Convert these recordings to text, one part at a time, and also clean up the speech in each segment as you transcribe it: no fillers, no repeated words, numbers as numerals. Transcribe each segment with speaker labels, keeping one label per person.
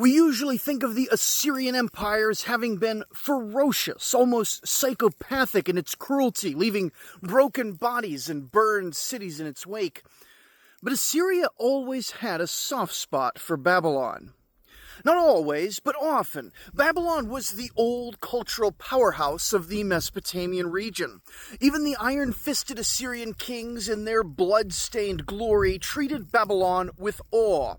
Speaker 1: We usually think of the Assyrian Empire as having been ferocious, almost psychopathic in its cruelty, leaving broken bodies and burned cities in its wake. But Assyria always had a soft spot for Babylon. Not always, but often, Babylon was the old cultural powerhouse of the Mesopotamian region. Even the iron-fisted Assyrian kings in their blood-stained glory treated Babylon with awe.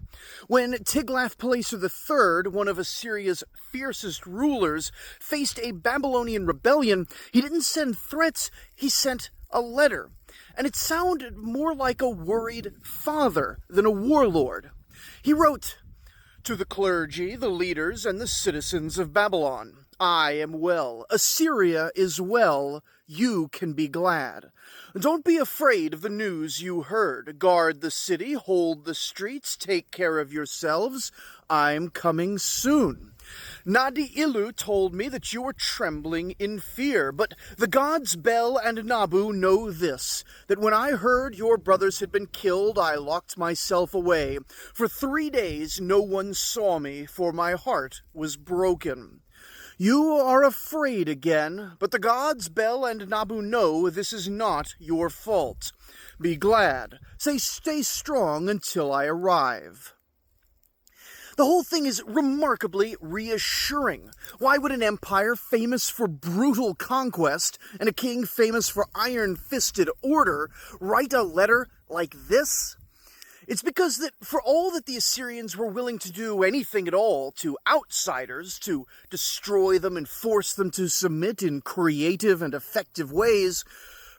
Speaker 1: When Tiglath-Pileser III, one of Assyria's fiercest rulers, faced a Babylonian rebellion, he didn't send threats, he sent a letter. And it sounded more like a worried father than a warlord. He wrote, "To the clergy, the leaders, and the citizens of Babylon, I am well. Assyria is well. You can be glad. Don't be afraid of the news you heard. Guard the city, hold the streets, take care of yourselves. I'm coming soon. Nadi-Ilu told me that you were trembling in fear, but the gods Bel and Nabu know this, that when I heard your brothers had been killed, I locked myself away. For 3 days no one saw me, for my heart was broken. You are afraid again, but the gods Bel and Nabu know this is not your fault. Be glad. Stay strong until I arrive." The whole thing is remarkably reassuring. Why would an empire famous for brutal conquest and a king famous for iron-fisted order write a letter like this? It's because that for all that the Assyrians were willing to do anything at all to outsiders, to destroy them and force them to submit in creative and effective ways,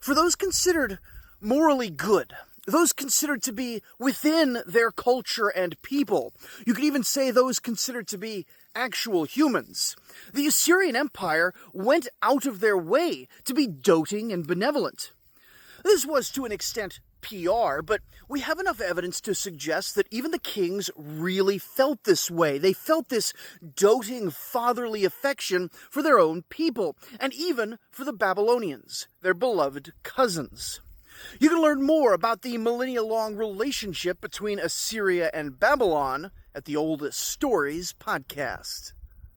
Speaker 1: for those considered morally good, those considered to be within their culture and people, you could even say those considered to be actual humans, the Assyrian Empire went out of their way to be doting and benevolent. This was to an extent PR, but we have enough evidence to suggest that even the kings really felt this way. They felt this doting fatherly affection for their own people, and even for the Babylonians, their beloved cousins. You can learn more about the millennia-long relationship between Assyria and Babylon at the Oldest Stories podcast.